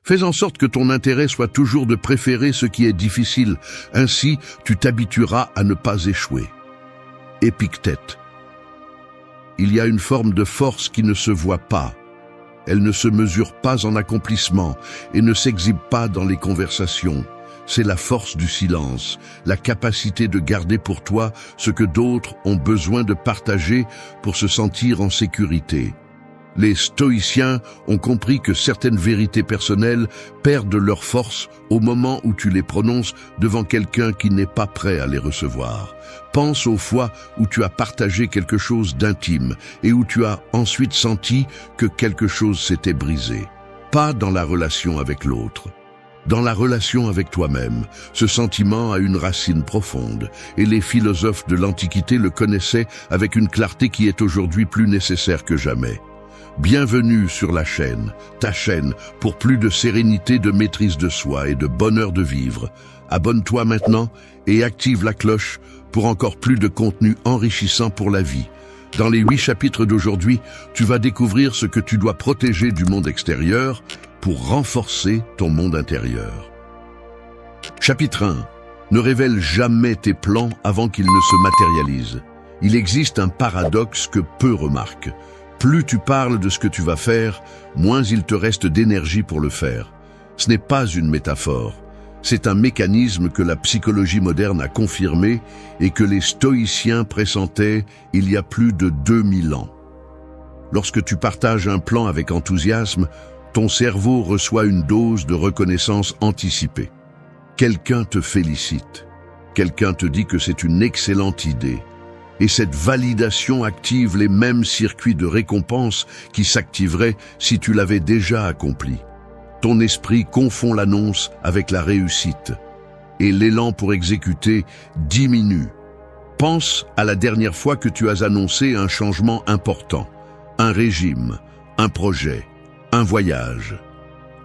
Fais en sorte que ton intérêt soit toujours de préférer ce qui est difficile. Ainsi, tu t'habitueras à ne pas échouer. Épictète. Il y a une forme de force qui ne se voit pas. Elle ne se mesure pas en accomplissement et ne s'exhibe pas dans les conversations. C'est la force du silence, la capacité de garder pour toi ce que d'autres ont besoin de partager pour se sentir en sécurité. Les stoïciens ont compris que certaines vérités personnelles perdent leur force au moment où tu les prononces devant quelqu'un qui n'est pas prêt à les recevoir. Pense aux fois où tu as partagé quelque chose d'intime et où tu as ensuite senti que quelque chose s'était brisé. Pas dans la relation avec l'autre. Dans la relation avec toi-même, ce sentiment a une racine profonde, et les philosophes de l'Antiquité le connaissaient avec une clarté qui est aujourd'hui plus nécessaire que jamais. Bienvenue sur la chaîne, ta chaîne, pour plus de sérénité, de maîtrise de soi et de bonheur de vivre. Abonne-toi maintenant et active la cloche pour encore plus de contenu enrichissant pour la vie. Dans les 8 chapitres d'aujourd'hui, tu vas découvrir ce que tu dois protéger du monde extérieur pour renforcer ton monde intérieur. Chapitre 1. Ne révèle jamais tes plans avant qu'ils ne se matérialisent. Il existe un paradoxe que peu remarquent. Plus tu parles de ce que tu vas faire, moins il te reste d'énergie pour le faire. Ce n'est pas une métaphore. C'est un mécanisme que la psychologie moderne a confirmé et que les stoïciens pressentaient il y a plus de 2000 ans. Lorsque tu partages un plan avec enthousiasme, ton cerveau reçoit une dose de reconnaissance anticipée. Quelqu'un te félicite. Quelqu'un te dit que c'est une excellente idée. Et cette validation active les mêmes circuits de récompense qui s'activeraient si tu l'avais déjà accompli. Ton esprit confond l'annonce avec la réussite, et l'élan pour exécuter diminue. Pense à la dernière fois que tu as annoncé un changement important, un régime, un projet, un voyage.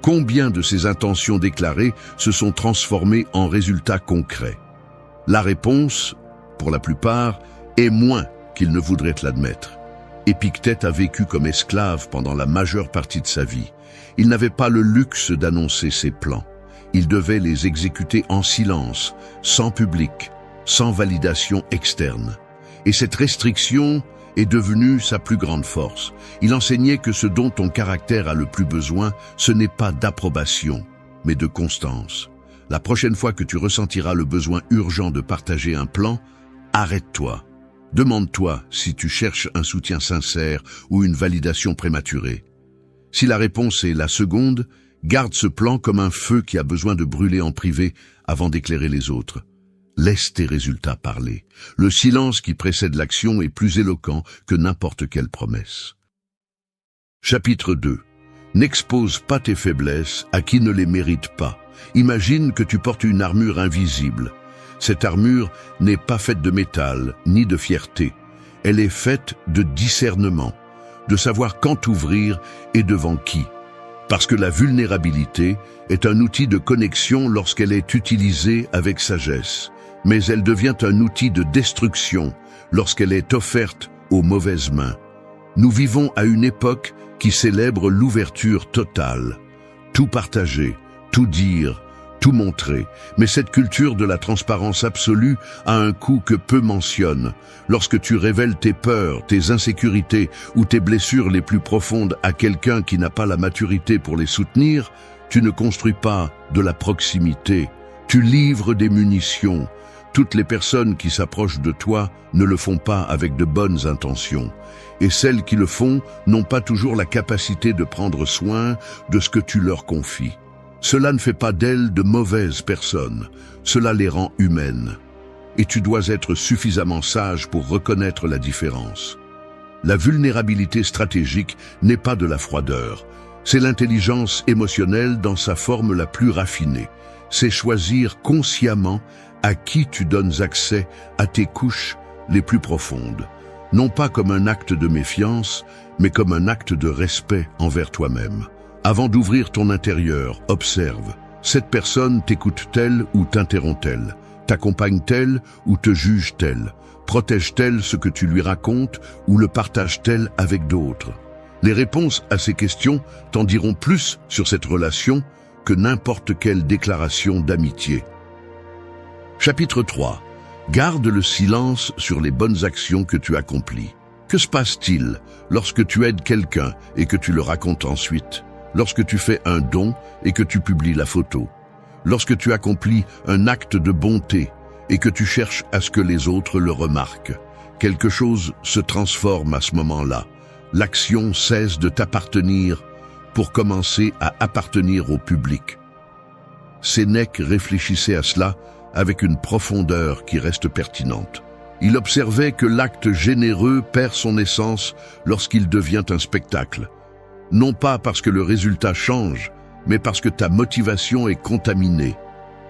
Combien de ces intentions déclarées se sont transformées en résultats concrets? La réponse, pour la plupart, est moins qu'il ne voudrait te l'admettre. Épictète a vécu comme esclave pendant la majeure partie de sa vie. Il n'avait pas le luxe d'annoncer ses plans. Il devait les exécuter en silence, sans public, sans validation externe. Et cette restriction est devenue sa plus grande force. Il enseignait que ce dont ton caractère a le plus besoin, ce n'est pas d'approbation, mais de constance. La prochaine fois que tu ressentiras le besoin urgent de partager un plan, arrête-toi. Demande-toi si tu cherches un soutien sincère ou une validation prématurée. Si la réponse est la seconde, garde ce plan comme un feu qui a besoin de brûler en privé avant d'éclairer les autres. Laisse tes résultats parler. Le silence qui précède l'action est plus éloquent que n'importe quelle promesse. Chapitre 2. N'expose pas tes faiblesses à qui ne les mérite pas. Imagine que tu portes une armure invisible. Cette armure n'est pas faite de métal, ni de fierté. Elle est faite de discernement, de savoir quand ouvrir et devant qui. Parce que la vulnérabilité est un outil de connexion lorsqu'elle est utilisée avec sagesse. Mais elle devient un outil de destruction lorsqu'elle est offerte aux mauvaises mains. Nous vivons à une époque qui célèbre l'ouverture totale. Tout partager, tout dire, tout montrer, mais cette culture de la transparence absolue a un coût que peu mentionnent. Lorsque tu révèles tes peurs, tes insécurités ou tes blessures les plus profondes à quelqu'un qui n'a pas la maturité pour les soutenir, tu ne construis pas de la proximité, tu livres des munitions. Toutes les personnes qui s'approchent de toi ne le font pas avec de bonnes intentions. Et celles qui le font n'ont pas toujours la capacité de prendre soin de ce que tu leur confies. Cela ne fait pas d'elles de mauvaises personnes, cela les rend humaines. Et tu dois être suffisamment sage pour reconnaître la différence. La vulnérabilité stratégique n'est pas de la froideur, c'est l'intelligence émotionnelle dans sa forme la plus raffinée. C'est choisir consciemment à qui tu donnes accès à tes couches les plus profondes, non pas comme un acte de méfiance, mais comme un acte de respect envers toi-même. Avant d'ouvrir ton intérieur, observe. Cette personne t'écoute-t-elle ou t'interrompt-elle? T'accompagne-t-elle ou te juge-t-elle? Protège-t-elle ce que tu lui racontes ou le partage-t-elle avec d'autres? Les réponses à ces questions t'en diront plus sur cette relation que n'importe quelle déclaration d'amitié. Chapitre 3. Garde le silence sur les bonnes actions que tu accomplis. Que se passe-t-il lorsque tu aides quelqu'un et que tu le racontes ensuite? Lorsque tu fais un don et que tu publies la photo? Lorsque tu accomplis un acte de bonté et que tu cherches à ce que les autres le remarquent? Quelque chose se transforme à ce moment-là. L'action cesse de t'appartenir pour commencer à appartenir au public. Sénèque réfléchissait à cela avec une profondeur qui reste pertinente. Il observait que l'acte généreux perd son essence lorsqu'il devient un spectacle. Non pas parce que le résultat change, mais parce que ta motivation est contaminée.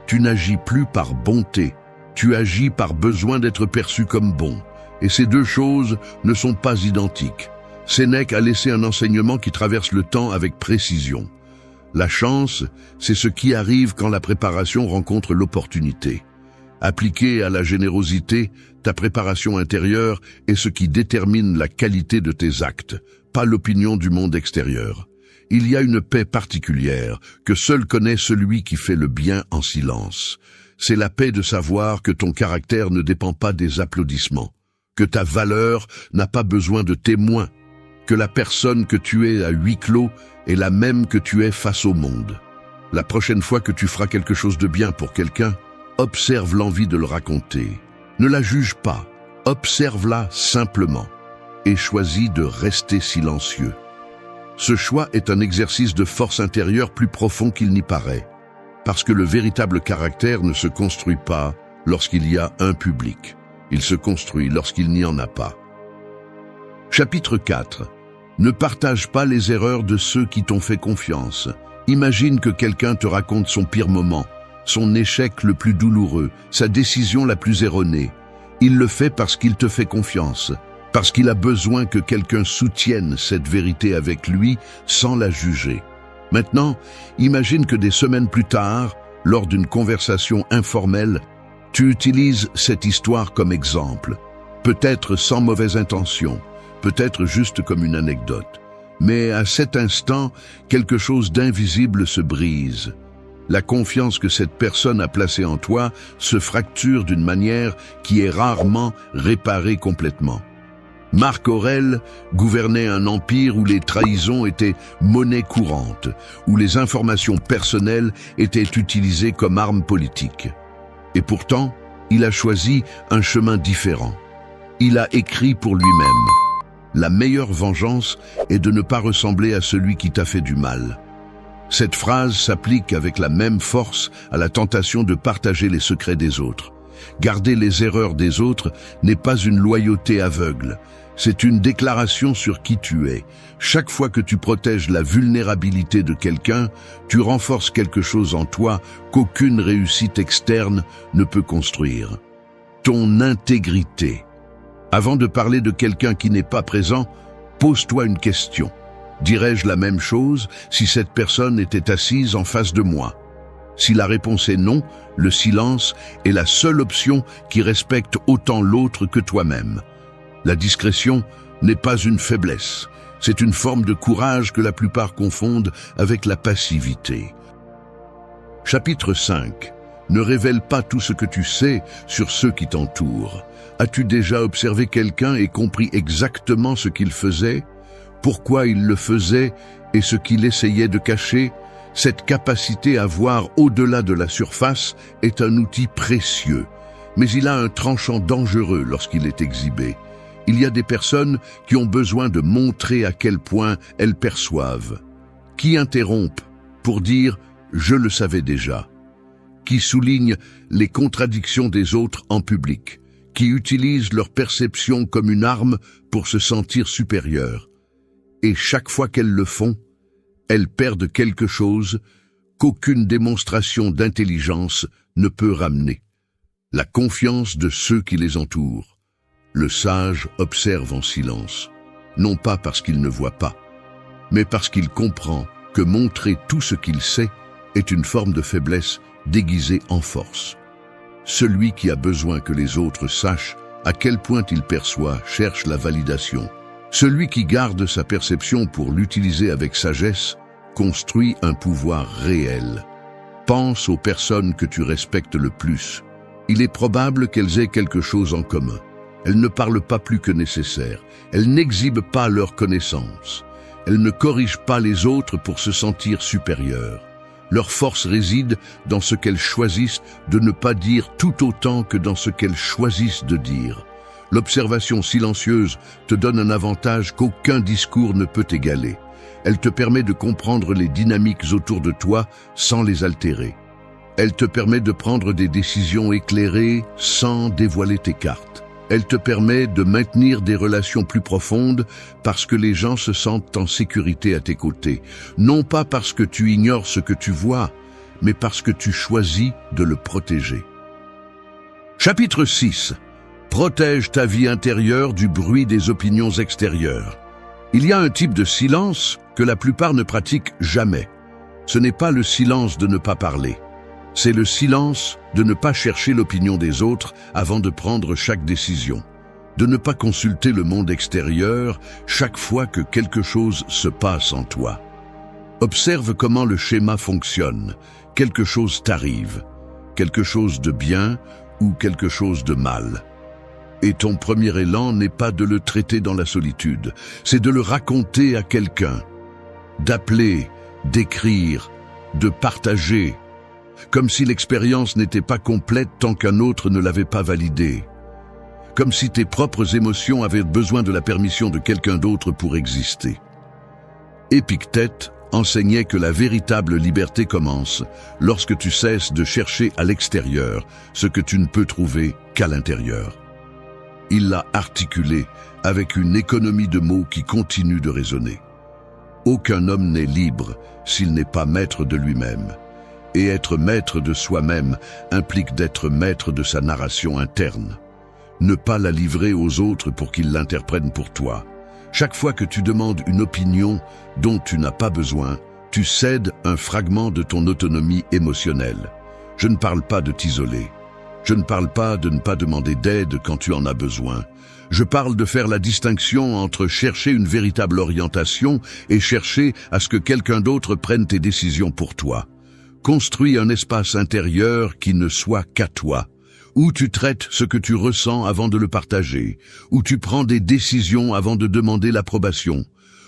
Tu n'agis plus par bonté, tu agis par besoin d'être perçu comme bon. Et ces deux choses ne sont pas identiques. Sénèque a laissé un enseignement qui traverse le temps avec précision. La chance, c'est ce qui arrive quand la préparation rencontre l'opportunité. Appliquée à la générosité, ta préparation intérieure est ce qui détermine la qualité de tes actes, pas l'opinion du monde extérieur. Il y a une paix particulière que seul connaît celui qui fait le bien en silence. C'est la paix de savoir que ton caractère ne dépend pas des applaudissements, que ta valeur n'a pas besoin de témoins, que la personne que tu es à huis clos est la même que tu es face au monde. La prochaine fois que tu feras quelque chose de bien pour quelqu'un, observe l'envie de le raconter. Ne la juge pas, observe-la simplement et choisis de rester silencieux. Ce choix est un exercice de force intérieure plus profond qu'il n'y paraît, parce que le véritable caractère ne se construit pas lorsqu'il y a un public. Il se construit lorsqu'il n'y en a pas. Chapitre 4. Ne partage pas les erreurs de ceux qui t'ont fait confiance. Imagine que quelqu'un te raconte son pire moment, son échec le plus douloureux, sa décision la plus erronée. Il le fait parce qu'il te fait confiance, parce qu'il a besoin que quelqu'un soutienne cette vérité avec lui sans la juger. Maintenant, imagine que des semaines plus tard, lors d'une conversation informelle, tu utilises cette histoire comme exemple, peut-être sans mauvaise intention, peut-être juste comme une anecdote. Mais à cet instant, quelque chose d'invisible se brise. La confiance que cette personne a placée en toi se fracture d'une manière qui est rarement réparée complètement. Marc Aurèle gouvernait un empire où les trahisons étaient monnaie courante, où les informations personnelles étaient utilisées comme arme politique. Et pourtant, il a choisi un chemin différent. Il a écrit pour lui-même. La meilleure vengeance est de ne pas ressembler à celui qui t'a fait du mal. Cette phrase s'applique avec la même force à la tentation de partager les secrets des autres. Garder les erreurs des autres n'est pas une loyauté aveugle, c'est une déclaration sur qui tu es. Chaque fois que tu protèges la vulnérabilité de quelqu'un, tu renforces quelque chose en toi qu'aucune réussite externe ne peut construire. Ton intégrité. Avant de parler de quelqu'un qui n'est pas présent, pose-toi une question. Dirais-je la même chose si cette personne était assise en face de moi? Si la réponse est non, le silence est la seule option qui respecte autant l'autre que toi-même. La discrétion n'est pas une faiblesse, c'est une forme de courage que la plupart confondent avec la passivité. Chapitre 5. Ne révèle pas tout ce que tu sais sur ceux qui t'entourent. As-tu déjà observé quelqu'un et compris exactement ce qu'il faisait, pourquoi il le faisait et ce qu'il essayait de cacher? Cette capacité à voir au-delà de la surface est un outil précieux, mais il a un tranchant dangereux lorsqu'il est exhibé. Il y a des personnes qui ont besoin de montrer à quel point elles perçoivent, qui interrompent pour dire « je le savais déjà », qui soulignent les contradictions des autres en public, qui utilisent leur perception comme une arme pour se sentir supérieures. Et chaque fois qu'elles le font, elles perdent quelque chose qu'aucune démonstration d'intelligence ne peut ramener. La confiance de ceux qui les entourent. Le sage observe en silence, non pas parce qu'il ne voit pas, mais parce qu'il comprend que montrer tout ce qu'il sait est une forme de faiblesse déguisée en force. Celui qui a besoin que les autres sachent à quel point il perçoit cherche la validation. Celui qui garde sa perception pour l'utiliser avec sagesse construis un pouvoir réel. Pense aux personnes que tu respectes le plus. Il est probable qu'elles aient quelque chose en commun. Elles ne parlent pas plus que nécessaire. Elles n'exhibent pas leurs connaissances. Elles ne corrigent pas les autres pour se sentir supérieures. Leur force réside dans ce qu'elles choisissent de ne pas dire tout autant que dans ce qu'elles choisissent de dire. L'observation silencieuse te donne un avantage qu'aucun discours ne peut égaler. Elle te permet de comprendre les dynamiques autour de toi sans les altérer. Elle te permet de prendre des décisions éclairées sans dévoiler tes cartes. Elle te permet de maintenir des relations plus profondes parce que les gens se sentent en sécurité à tes côtés. Non pas parce que tu ignores ce que tu vois, mais parce que tu choisis de le protéger. Chapitre 6. Protège ta vie intérieure du bruit des opinions extérieures. Il y a un type de silence que la plupart ne pratiquent jamais. Ce n'est pas le silence de ne pas parler. C'est le silence de ne pas chercher l'opinion des autres avant de prendre chaque décision. De ne pas consulter le monde extérieur chaque fois que quelque chose se passe en toi. Observe comment le schéma fonctionne. Quelque chose t'arrive. Quelque chose de bien ou quelque chose de mal. Et ton premier élan n'est pas de le traiter dans la solitude, c'est de le raconter à quelqu'un. D'appeler, d'écrire, de partager, comme si l'expérience n'était pas complète tant qu'un autre ne l'avait pas validée. Comme si tes propres émotions avaient besoin de la permission de quelqu'un d'autre pour exister. Épictète enseignait que la véritable liberté commence lorsque tu cesses de chercher à l'extérieur ce que tu ne peux trouver qu'à l'intérieur. Il l'a articulé avec une économie de mots qui continue de résonner. Aucun homme n'est libre s'il n'est pas maître de lui-même. Et être maître de soi-même implique d'être maître de sa narration interne. Ne pas la livrer aux autres pour qu'ils l'interprètent pour toi. Chaque fois que tu demandes une opinion dont tu n'as pas besoin, tu cèdes un fragment de ton autonomie émotionnelle. Je ne parle pas de t'isoler. Je ne parle pas de ne pas demander d'aide quand tu en as besoin. Je parle de faire la distinction entre chercher une véritable orientation et chercher à ce que quelqu'un d'autre prenne tes décisions pour toi. Construis un espace intérieur qui ne soit qu'à toi, où tu traites ce que tu ressens avant de le partager, où tu prends des décisions avant de demander l'approbation,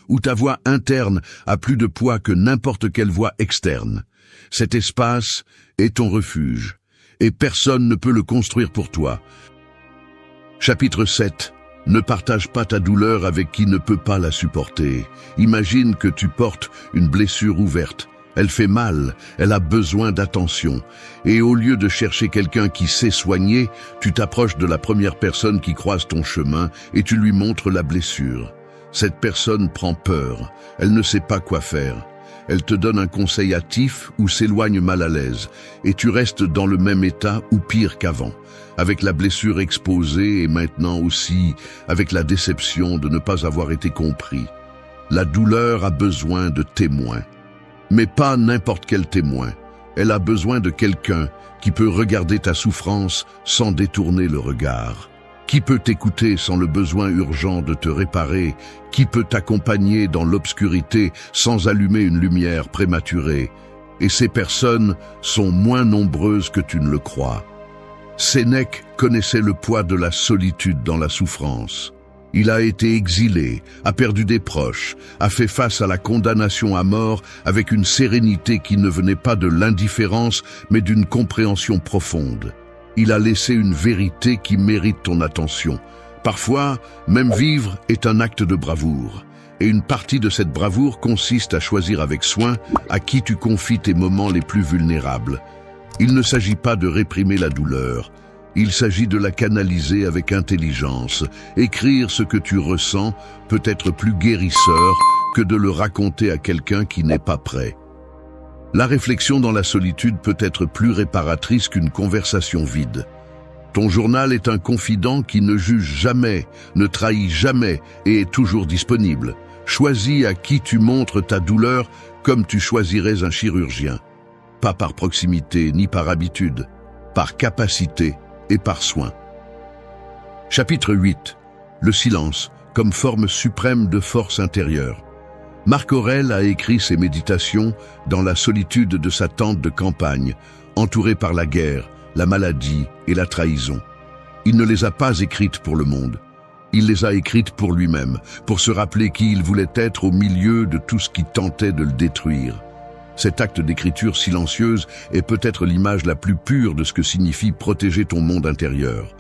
où ta voix interne a plus de poids que n'importe quelle voix externe. Cet espace est ton refuge, et personne ne peut le construire pour toi. Chapitre 7. Ne partage pas ta douleur avec qui ne peut pas la supporter. Imagine que tu portes une blessure ouverte. Elle fait mal, elle a besoin d'attention. Et au lieu de chercher quelqu'un qui sait soigner, tu t'approches de la première personne qui croise ton chemin et tu lui montres la blessure. Cette personne prend peur, elle ne sait pas quoi faire. Elle te donne un conseil hâtif ou s'éloigne mal à l'aise, et tu restes dans le même état ou pire qu'avant, avec la blessure exposée et maintenant aussi avec la déception de ne pas avoir été compris. La douleur a besoin de témoins. Mais pas n'importe quel témoin. Elle a besoin de quelqu'un qui peut regarder ta souffrance sans détourner le regard, qui peut t'écouter sans le besoin urgent de te réparer, qui peut t'accompagner dans l'obscurité sans allumer une lumière prématurée. Et ces personnes sont moins nombreuses que tu ne le crois. Sénèque connaissait le poids de la solitude dans la souffrance. Il a été exilé, a perdu des proches, a fait face à la condamnation à mort avec une sérénité qui ne venait pas de l'indifférence, mais d'une compréhension profonde. Il a laissé une vérité qui mérite ton attention. Parfois, même vivre est un acte de bravoure. Et une partie de cette bravoure consiste à choisir avec soin à qui tu confies tes moments les plus vulnérables. Il ne s'agit pas de réprimer la douleur. Il s'agit de la canaliser avec intelligence. Écrire ce que tu ressens peut être plus guérisseur que de le raconter à quelqu'un qui n'est pas prêt. La réflexion dans la solitude peut être plus réparatrice qu'une conversation vide. Ton journal est un confident qui ne juge jamais, ne trahit jamais et est toujours disponible. Choisis à qui tu montres ta douleur comme tu choisirais un chirurgien. Pas par proximité ni par habitude, par capacité et par soin. Chapitre 8. Le silence comme forme suprême de force intérieure. Marc Aurèle a écrit ses méditations dans la solitude de sa tente de campagne, entouré par la guerre, la maladie et la trahison. Il ne les a pas écrites pour le monde. Il les a écrites pour lui-même, pour se rappeler qui il voulait être au milieu de tout ce qui tentait de le détruire. Cet acte d'écriture silencieuse est peut-être l'image la plus pure de ce que signifie protéger ton monde intérieur.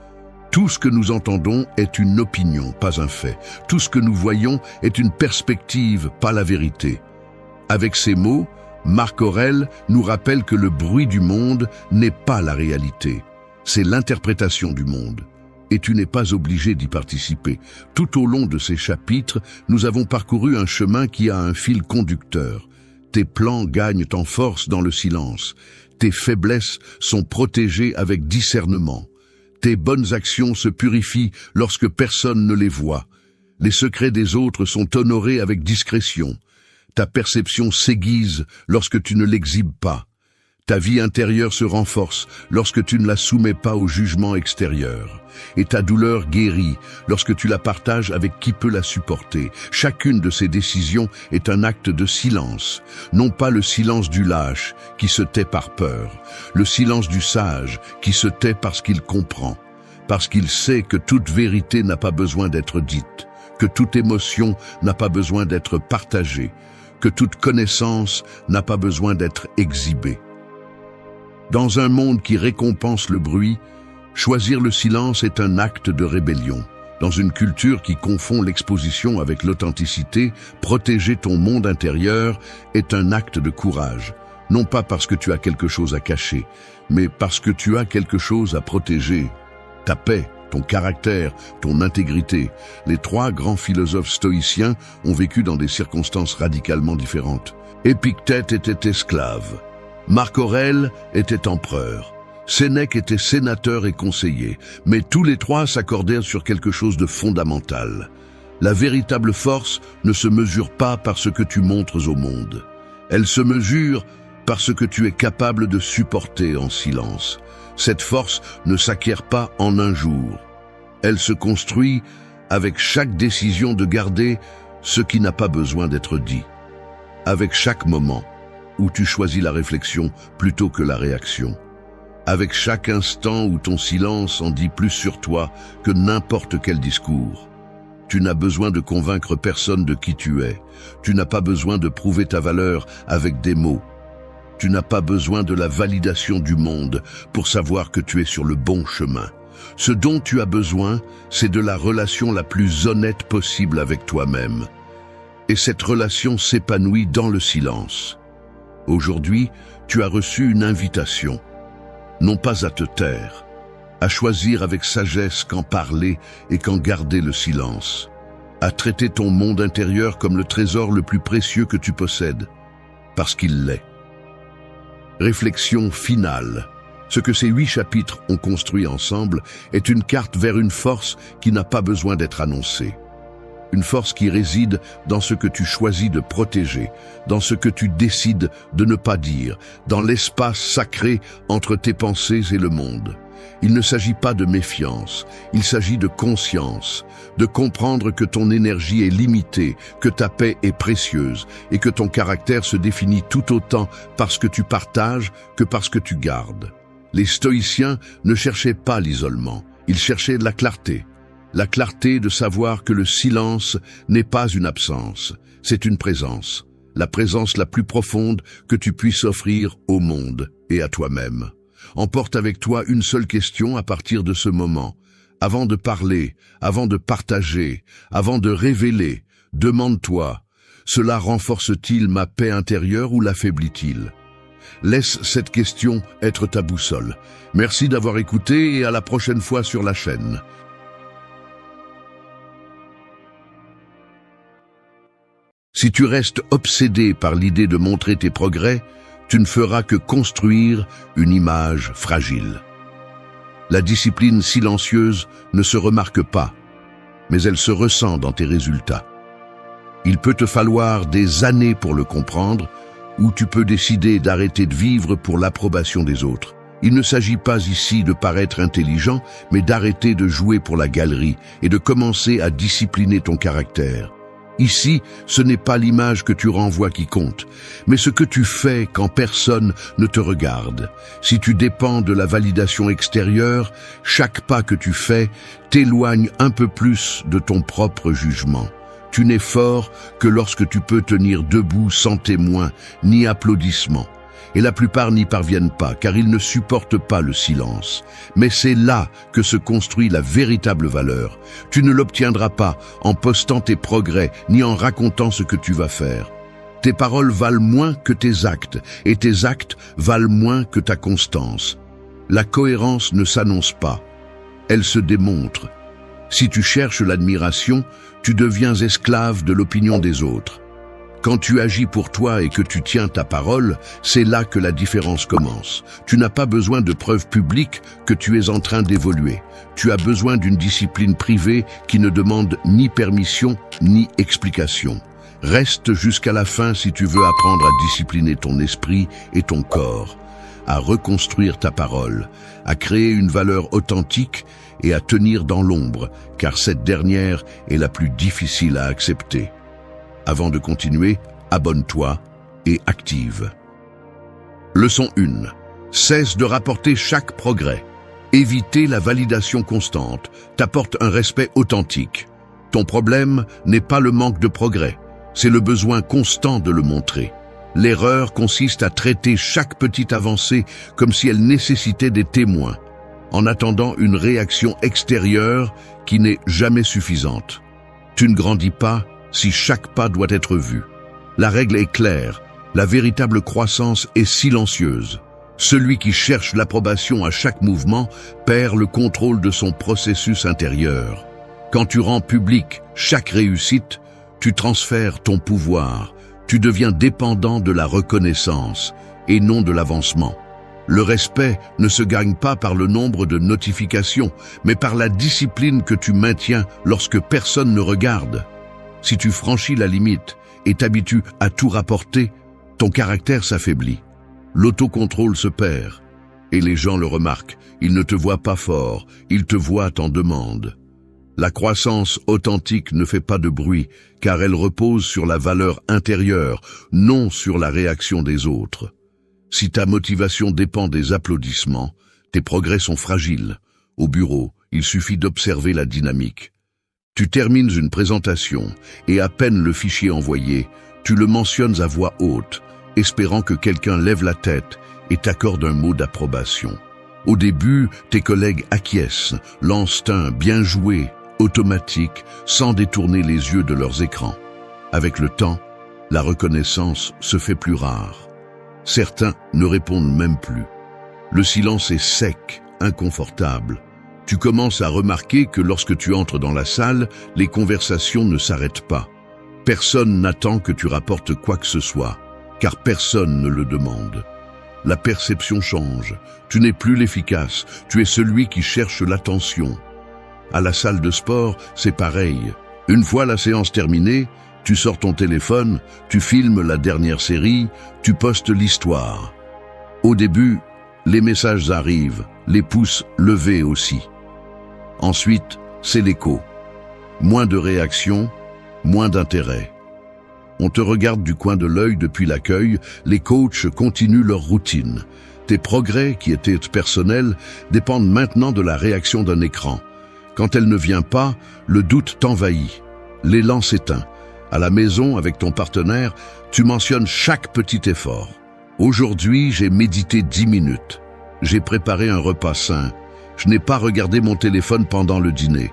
Tout ce que nous entendons est une opinion, pas un fait. Tout ce que nous voyons est une perspective, pas la vérité. Avec ces mots, Marc Aurèle nous rappelle que le bruit du monde n'est pas la réalité. C'est l'interprétation du monde. Et tu n'es pas obligé d'y participer. Tout au long de ces chapitres, nous avons parcouru un chemin qui a un fil conducteur. Tes plans gagnent en force dans le silence. Tes faiblesses sont protégées avec discernement. Tes bonnes actions se purifient lorsque personne ne les voit. Les secrets des autres sont honorés avec discrétion. Ta perception s'aiguise lorsque tu ne l'exhibes pas. Ta vie intérieure se renforce lorsque tu ne la soumets pas au jugement extérieur. Et ta douleur guérit lorsque tu la partages avec qui peut la supporter. Chacune de ces décisions est un acte de silence. Non pas le silence du lâche qui se tait par peur. Le silence du sage qui se tait parce qu'il comprend. Parce qu'il sait que toute vérité n'a pas besoin d'être dite. Que toute émotion n'a pas besoin d'être partagée. Que toute connaissance n'a pas besoin d'être exhibée. Dans un monde qui récompense le bruit, choisir le silence est un acte de rébellion. Dans une culture qui confond l'exposition avec l'authenticité, protéger ton monde intérieur est un acte de courage. Non pas parce que tu as quelque chose à cacher, mais parce que tu as quelque chose à protéger. Ta paix, ton caractère, ton intégrité. Les trois grands philosophes stoïciens ont vécu dans des circonstances radicalement différentes. Épictète était esclave. Marc Aurèle était empereur. Sénèque était sénateur et conseiller. Mais tous les trois s'accordèrent sur quelque chose de fondamental. La véritable force ne se mesure pas par ce que tu montres au monde. Elle se mesure par ce que tu es capable de supporter en silence. Cette force ne s'acquiert pas en un jour. Elle se construit avec chaque décision de garder ce qui n'a pas besoin d'être dit. Avec chaque moment où tu choisis la réflexion plutôt que la réaction. Avec chaque instant où ton silence en dit plus sur toi que n'importe quel discours. Tu n'as besoin de convaincre personne de qui tu es. Tu n'as pas besoin de prouver ta valeur avec des mots. Tu n'as pas besoin de la validation du monde pour savoir que tu es sur le bon chemin. Ce dont tu as besoin, c'est de la relation la plus honnête possible avec toi-même. Et cette relation s'épanouit dans le silence. Aujourd'hui, tu as reçu une invitation, non pas à te taire, à choisir avec sagesse quand parler et quand garder le silence, à traiter ton monde intérieur comme le trésor le plus précieux que tu possèdes, parce qu'il l'est. Réflexion finale. Ce que ces 8 chapitres ont construit ensemble est une carte vers une force qui n'a pas besoin d'être annoncée. Une force qui réside dans ce que tu choisis de protéger, dans ce que tu décides de ne pas dire, dans l'espace sacré entre tes pensées et le monde. Il ne s'agit pas de méfiance, il s'agit de conscience, de comprendre que ton énergie est limitée, que ta paix est précieuse et que ton caractère se définit tout autant parce que tu partages que parce que tu gardes. Les stoïciens ne cherchaient pas l'isolement, ils cherchaient la clarté. La clarté de savoir que le silence n'est pas une absence, c'est une présence. La présence la plus profonde que tu puisses offrir au monde et à toi-même. Emporte avec toi une seule question à partir de ce moment. Avant de parler, avant de partager, avant de révéler, demande-toi, cela renforce-t-il ma paix intérieure ou l'affaiblit-il ? Laisse cette question être ta boussole. Merci d'avoir écouté et à la prochaine fois sur la chaîne. Si tu restes obsédé par l'idée de montrer tes progrès, tu ne feras que construire une image fragile. La discipline silencieuse ne se remarque pas, mais elle se ressent dans tes résultats. Il peut te falloir des années pour le comprendre, ou tu peux décider d'arrêter de vivre pour l'approbation des autres. Il ne s'agit pas ici de paraître intelligent, mais d'arrêter de jouer pour la galerie et de commencer à discipliner ton caractère. Ici, ce n'est pas l'image que tu renvoies qui compte, mais ce que tu fais quand personne ne te regarde. Si tu dépends de la validation extérieure, chaque pas que tu fais t'éloigne un peu plus de ton propre jugement. Tu n'es fort que lorsque tu peux tenir debout sans témoin ni applaudissements. Et la plupart n'y parviennent pas, car ils ne supportent pas le silence. Mais c'est là que se construit la véritable valeur. Tu ne l'obtiendras pas en postant tes progrès, ni en racontant ce que tu vas faire. Tes paroles valent moins que tes actes, et tes actes valent moins que ta constance. La cohérence ne s'annonce pas, elle se démontre. Si tu cherches l'admiration, tu deviens esclave de l'opinion des autres. Quand tu agis pour toi et que tu tiens ta parole, c'est là que la différence commence. Tu n'as pas besoin de preuves publiques que tu es en train d'évoluer. Tu as besoin d'une discipline privée qui ne demande ni permission ni explication. Reste jusqu'à la fin si tu veux apprendre à discipliner ton esprit et ton corps, à reconstruire ta parole, à créer une valeur authentique et à tenir dans l'ombre, car cette dernière est la plus difficile à accepter. Avant de continuer, abonne-toi et active. Leçon 1. Cesse de rapporter chaque progrès. Éviter la validation constante t'apporte un respect authentique. Ton problème n'est pas le manque de progrès, c'est le besoin constant de le montrer. L'erreur consiste à traiter chaque petite avancée comme si elle nécessitait des témoins, en attendant une réaction extérieure qui n'est jamais suffisante. Tu ne grandis pas si chaque pas doit être vu. La règle est claire, la véritable croissance est silencieuse. Celui qui cherche l'approbation à chaque mouvement perd le contrôle de son processus intérieur. Quand tu rends public chaque réussite, tu transfères ton pouvoir, tu deviens dépendant de la reconnaissance et non de l'avancement. Le respect ne se gagne pas par le nombre de notifications, mais par la discipline que tu maintiens lorsque personne ne regarde. Si tu franchis la limite et t'habitues à tout rapporter, ton caractère s'affaiblit. L'autocontrôle se perd et les gens le remarquent. Ils ne te voient pas fort, ils te voient en demande. La croissance authentique ne fait pas de bruit car elle repose sur la valeur intérieure, non sur la réaction des autres. Si ta motivation dépend des applaudissements, tes progrès sont fragiles. Au bureau, il suffit d'observer la dynamique. Tu termines une présentation et à peine le fichier envoyé, tu le mentionnes à voix haute, espérant que quelqu'un lève la tête et t'accorde un mot d'approbation. Au début, tes collègues acquiescent, lancent un « bien joué » automatique sans détourner les yeux de leurs écrans. Avec le temps, la reconnaissance se fait plus rare. Certains ne répondent même plus. Le silence est sec, inconfortable. Tu commences à remarquer que lorsque tu entres dans la salle, les conversations ne s'arrêtent pas. Personne n'attend que tu rapportes quoi que ce soit, car personne ne le demande. La perception change. Tu n'es plus l'efficace, tu es celui qui cherche l'attention. À la salle de sport, c'est pareil. Une fois la séance terminée, tu sors ton téléphone, tu filmes la dernière série, tu postes l'histoire. Au début, les messages arrivent, les pouces levés aussi. Ensuite, c'est l'écho. Moins de réactions, moins d'intérêt. On te regarde du coin de l'œil depuis l'accueil, les coachs continuent leur routine. Tes progrès, qui étaient personnels, dépendent maintenant de la réaction d'un écran. Quand elle ne vient pas, le doute t'envahit. L'élan s'éteint. À la maison, avec ton partenaire, tu mentionnes chaque petit effort. Aujourd'hui, j'ai médité 10 minutes. J'ai préparé un repas sain. Je n'ai pas regardé mon téléphone pendant le dîner.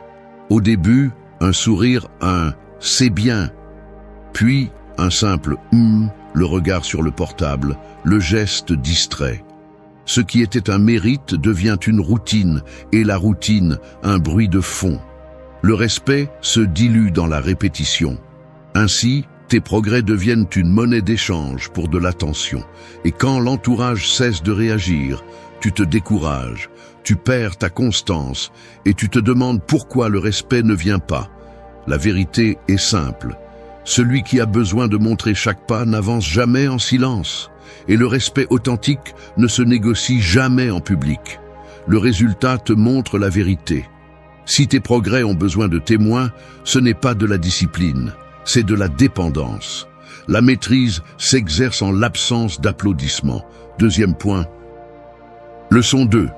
Au début, un sourire, un « c'est bien ». Puis, un simple « le regard sur le portable, le geste distrait. Ce qui était un mérite devient une routine, et la routine, un bruit de fond. Le respect se dilue dans la répétition. Ainsi, tes progrès deviennent une monnaie d'échange pour de l'attention. Et quand l'entourage cesse de réagir, tu te décourages, tu perds ta constance et tu te demandes pourquoi le respect ne vient pas. La vérité est simple. Celui qui a besoin de montrer chaque pas n'avance jamais en silence. Et le respect authentique ne se négocie jamais en public. Le résultat te montre la vérité. Si tes progrès ont besoin de témoins, ce n'est pas de la discipline, c'est de la dépendance. La maîtrise s'exerce en l'absence d'applaudissements. Deuxième point. Leçon 2.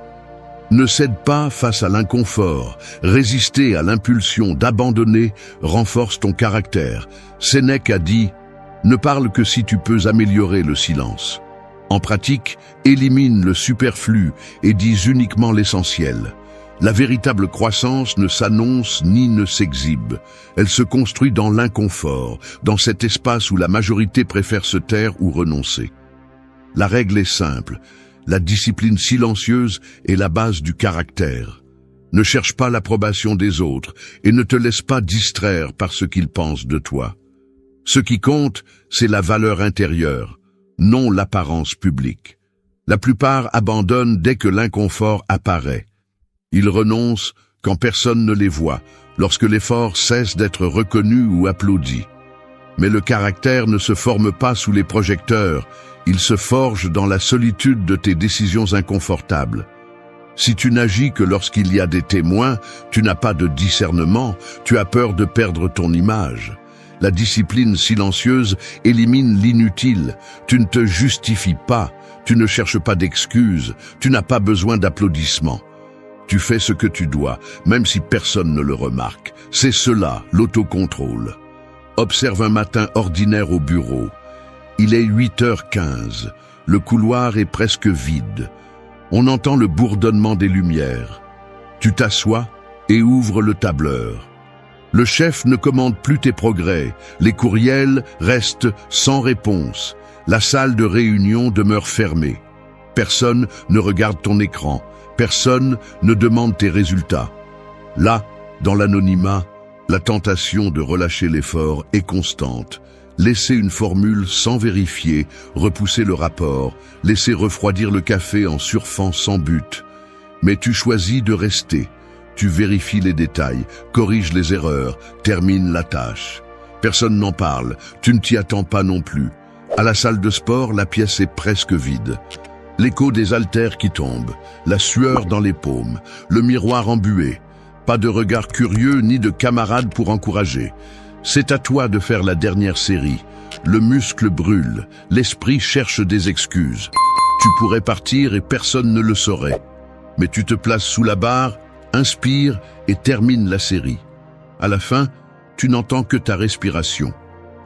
Ne cède pas face à l'inconfort. Résister à l'impulsion d'abandonner renforce ton caractère. Sénèque a dit « Ne parle que si tu peux améliorer le silence ». En pratique, élimine le superflu et dis uniquement l'essentiel. La véritable croissance ne s'annonce ni ne s'exhibe. Elle se construit dans l'inconfort, dans cet espace où la majorité préfère se taire ou renoncer. La règle est simple. La discipline silencieuse est la base du caractère. Ne cherche pas l'approbation des autres et ne te laisse pas distraire par ce qu'ils pensent de toi. Ce qui compte, c'est la valeur intérieure, non l'apparence publique. La plupart abandonnent dès que l'inconfort apparaît. Ils renoncent quand personne ne les voit, lorsque l'effort cesse d'être reconnu ou applaudi. Mais le caractère ne se forme pas sous les projecteurs, il se forge dans la solitude de tes décisions inconfortables. Si tu n'agis que lorsqu'il y a des témoins, tu n'as pas de discernement, tu as peur de perdre ton image. La discipline silencieuse élimine l'inutile, tu ne te justifies pas, tu ne cherches pas d'excuses, tu n'as pas besoin d'applaudissements. Tu fais ce que tu dois, même si personne ne le remarque. C'est cela, l'autocontrôle. Observe un matin ordinaire au bureau. Il est 8h15. Le couloir est presque vide. On entend le bourdonnement des lumières. Tu t'assois et ouvres le tableur. Le chef ne commande plus tes progrès. Les courriels restent sans réponse. La salle de réunion demeure fermée. Personne ne regarde ton écran. Personne ne demande tes résultats. Là, dans l'anonymat, la tentation de relâcher l'effort est constante. Laisser une formule sans vérifier, repousser le rapport, laisser refroidir le café en surfant sans but. Mais tu choisis de rester. Tu vérifies les détails, corriges les erreurs, termines la tâche. Personne n'en parle, tu ne t'y attends pas non plus. À la salle de sport, la pièce est presque vide. L'écho des haltères qui tombent, la sueur dans les paumes, le miroir embué. Pas de regard curieux ni de camarades pour encourager. C'est à toi de faire la dernière série. Le muscle brûle, l'esprit cherche des excuses. Tu pourrais partir et personne ne le saurait. Mais tu te places sous la barre, inspire et termine la série. À la fin, tu n'entends que ta respiration.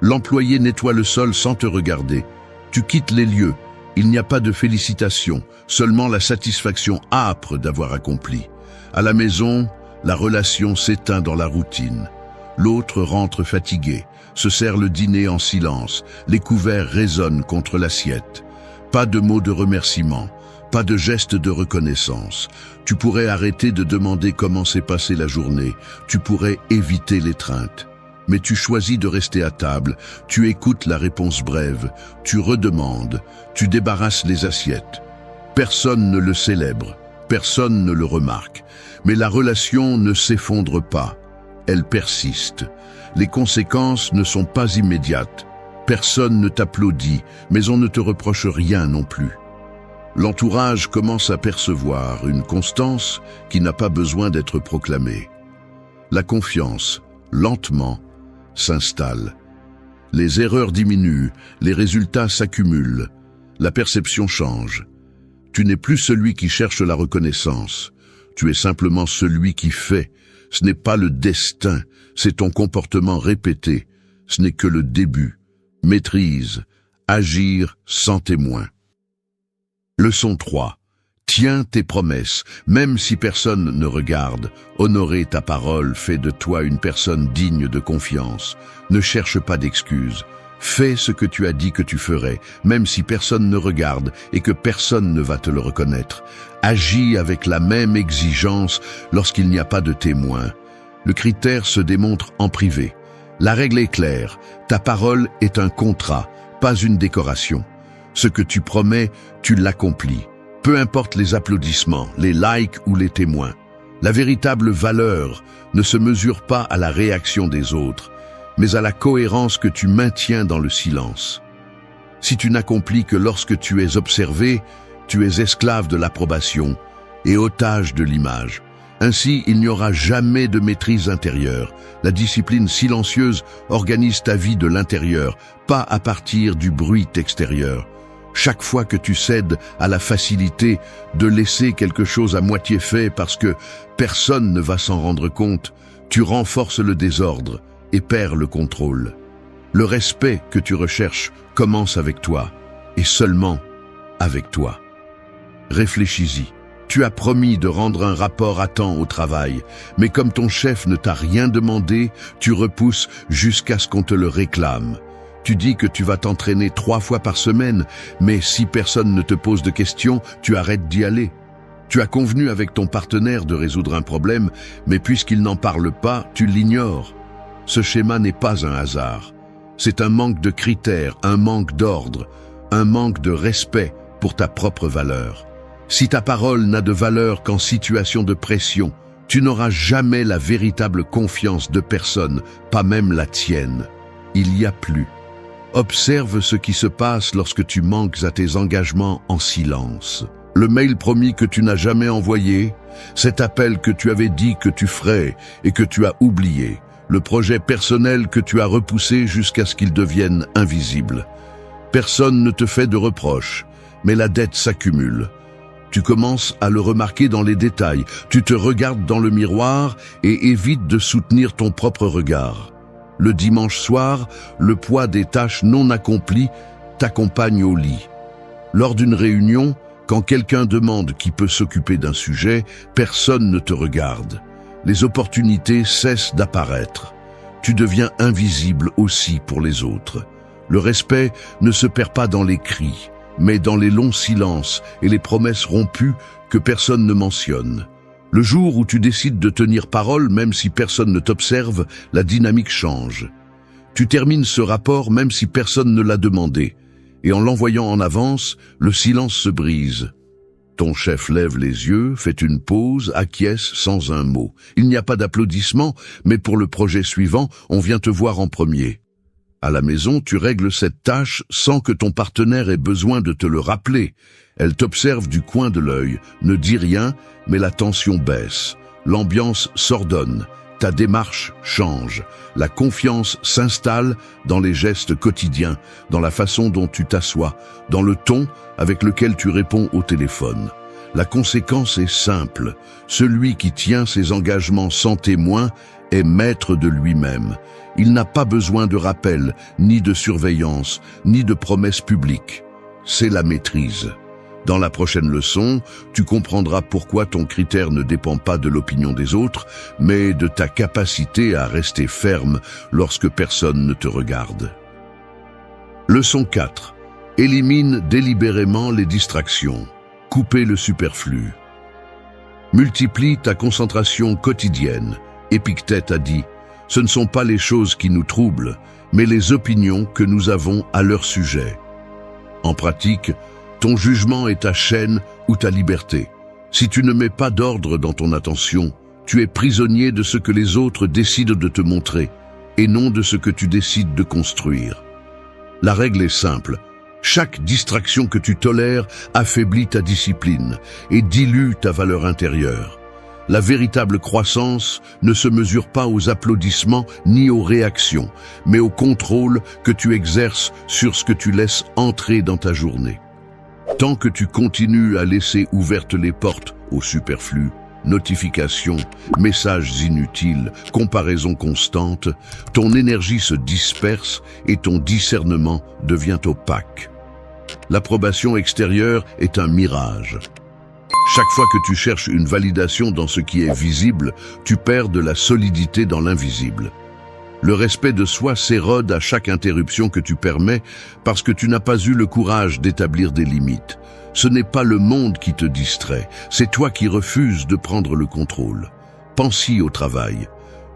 L'employé nettoie le sol sans te regarder. Tu quittes les lieux. Il n'y a pas de félicitations, seulement la satisfaction âpre d'avoir accompli. À la maison, la relation s'éteint dans la routine. L'autre rentre fatigué, se sert le dîner en silence, les couverts résonnent contre l'assiette. Pas de mots de remerciement, pas de gestes de reconnaissance. Tu pourrais arrêter de demander comment s'est passée la journée, tu pourrais éviter l'étreinte. Mais tu choisis de rester à table, tu écoutes la réponse brève, tu redemandes, tu débarrasses les assiettes. Personne ne le célèbre, personne ne le remarque, mais la relation ne s'effondre pas, elle persiste. Les conséquences ne sont pas immédiates, personne ne t'applaudit, mais on ne te reproche rien non plus. L'entourage commence à percevoir une constance qui n'a pas besoin d'être proclamée. La confiance, lentement, s'installe. Les erreurs diminuent, les résultats s'accumulent, la perception change. Tu n'es plus celui qui cherche la reconnaissance, tu es simplement celui qui fait. Ce n'est pas le destin, c'est ton comportement répété, ce n'est que le début. Maîtrise, agir sans témoin. Leçon 3. Tiens tes promesses, même si personne ne regarde. Honorer ta parole fait de toi une personne digne de confiance. Ne cherche pas d'excuses. Fais ce que tu as dit que tu ferais, même si personne ne regarde et que personne ne va te le reconnaître. Agis avec la même exigence lorsqu'il n'y a pas de témoin. Le critère se démontre en privé. La règle est claire. Ta parole est un contrat, pas une décoration. Ce que tu promets, tu l'accomplis. Peu importe les applaudissements, les likes ou les témoins. La véritable valeur ne se mesure pas à la réaction des autres, mais à la cohérence que tu maintiens dans le silence. Si tu n'accomplis que lorsque tu es observé, tu es esclave de l'approbation et otage de l'image. Ainsi, il n'y aura jamais de maîtrise intérieure. La discipline silencieuse organise ta vie de l'intérieur, pas à partir du bruit extérieur. Chaque fois que tu cèdes à la facilité de laisser quelque chose à moitié fait parce que personne ne va s'en rendre compte, tu renforces le désordre et perds le contrôle. Le respect que tu recherches commence avec toi, et seulement avec toi. Réfléchis-y. Tu as promis de rendre un rapport à temps au travail, mais comme ton chef ne t'a rien demandé, tu repousses jusqu'à ce qu'on te le réclame. Tu dis que tu vas t'entraîner 3 fois par semaine, mais si personne ne te pose de questions, tu arrêtes d'y aller. Tu as convenu avec ton partenaire de résoudre un problème, mais puisqu'il n'en parle pas, tu l'ignores. Ce schéma n'est pas un hasard. C'est un manque de critères, un manque d'ordre, un manque de respect pour ta propre valeur. Si ta parole n'a de valeur qu'en situation de pression, tu n'auras jamais la véritable confiance de personne, pas même la tienne. Il y a plus. Observe ce qui se passe lorsque tu manques à tes engagements en silence. Le mail promis que tu n'as jamais envoyé, cet appel que tu avais dit que tu ferais et que tu as oublié, le projet personnel que tu as repoussé jusqu'à ce qu'il devienne invisible. Personne ne te fait de reproches, mais la dette s'accumule. Tu commences à le remarquer dans les détails. Tu te regardes dans le miroir et évites de soutenir ton propre regard. Le dimanche soir, le poids des tâches non accomplies t'accompagne au lit. Lors d'une réunion, quand quelqu'un demande qui peut s'occuper d'un sujet, personne ne te regarde. Les opportunités cessent d'apparaître. Tu deviens invisible aussi pour les autres. Le respect ne se perd pas dans les cris, mais dans les longs silences et les promesses rompues que personne ne mentionne. Le jour où tu décides de tenir parole, même si personne ne t'observe, la dynamique change. Tu termines ce rapport même si personne ne l'a demandé, et en l'envoyant en avance, le silence se brise. Ton chef lève les yeux, fait une pause, acquiesce sans un mot. Il n'y a pas d'applaudissements, mais pour le projet suivant, on vient te voir en premier. À la maison, tu règles cette tâche sans que ton partenaire ait besoin de te le rappeler. Elle t'observe du coin de l'œil, ne dit rien, mais la tension baisse. L'ambiance s'ordonne, ta démarche change. La confiance s'installe dans les gestes quotidiens, dans la façon dont tu t'assois, dans le ton avec lequel tu réponds au téléphone. La conséquence est simple. Celui qui tient ses engagements sans témoin est maître de lui-même. Il n'a pas besoin de rappel, ni de surveillance, ni de promesses publiques. C'est la maîtrise. Dans la prochaine leçon, tu comprendras pourquoi ton critère ne dépend pas de l'opinion des autres, mais de ta capacité à rester ferme lorsque personne ne te regarde. Leçon 4. Élimine délibérément les distractions. Couper le superflu. Multiplie ta concentration quotidienne. Épictète a dit « Ce ne sont pas les choses qui nous troublent, mais les opinions que nous avons à leur sujet. » En pratique, ton jugement est ta chaîne ou ta liberté. Si tu ne mets pas d'ordre dans ton attention, tu es prisonnier de ce que les autres décident de te montrer, et non de ce que tu décides de construire. La règle est simple. Chaque distraction que tu tolères affaiblit ta discipline et dilue ta valeur intérieure. La véritable croissance ne se mesure pas aux applaudissements ni aux réactions, mais au contrôle que tu exerces sur ce que tu laisses entrer dans ta journée. Tant que tu continues à laisser ouvertes les portes au superflu, notifications, messages inutiles, comparaisons constantes, ton énergie se disperse et ton discernement devient opaque. L'approbation extérieure est un mirage. Chaque fois que tu cherches une validation dans ce qui est visible, tu perds de la solidité dans l'invisible. Le respect de soi s'érode à chaque interruption que tu permets parce que tu n'as pas eu le courage d'établir des limites. Ce n'est pas le monde qui te distrait, c'est toi qui refuses de prendre le contrôle. Pense-y au travail.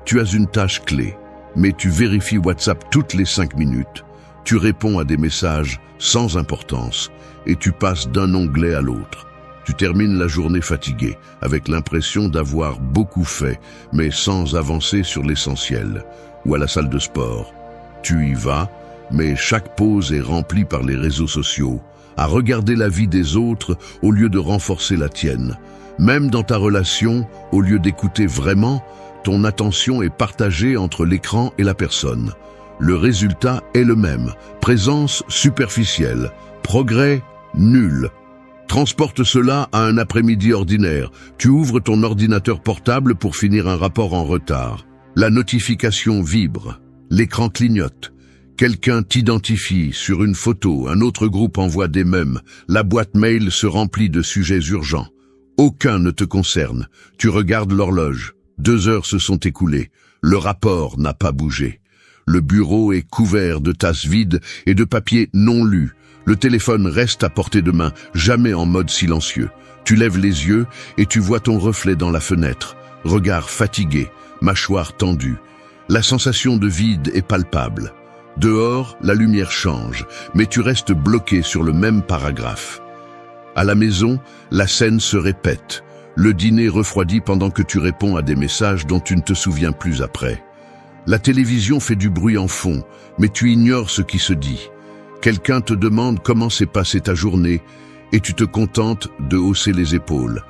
Tu as une tâche clé, mais tu vérifies WhatsApp toutes les 5 minutes. Tu réponds à des messages sans importance et tu passes d'un onglet à l'autre. Tu termines la journée fatigué, avec l'impression d'avoir beaucoup fait, mais sans avancer sur l'essentiel. Ou à la salle de sport. Tu y vas, mais chaque pause est remplie par les réseaux sociaux, à regarder la vie des autres au lieu de renforcer la tienne. Même dans ta relation, au lieu d'écouter vraiment, ton attention est partagée entre l'écran et la personne. Le résultat est le même, présence superficielle, progrès nul. Transporte cela à un après-midi ordinaire. Tu ouvres ton ordinateur portable pour finir un rapport en retard. La notification vibre, l'écran clignote. Quelqu'un t'identifie sur une photo, un autre groupe envoie des mèmes, la boîte mail se remplit de sujets urgents. Aucun ne te concerne. Tu regardes l'horloge. 2 heures se sont écoulées. Le rapport n'a pas bougé. Le bureau est couvert de tasses vides et de papiers non lus. Le téléphone reste à portée de main, jamais en mode silencieux. Tu lèves les yeux et tu vois ton reflet dans la fenêtre. Regard fatigué, mâchoire tendue. La sensation de vide est palpable. Dehors, la lumière change, mais tu restes bloqué sur le même paragraphe. À la maison, la scène se répète. Le dîner refroidit pendant que tu réponds à des messages dont tu ne te souviens plus après. La télévision fait du bruit en fond, mais tu ignores ce qui se dit. Quelqu'un te demande comment s'est passée ta journée et tu te contentes de hausser les épaules.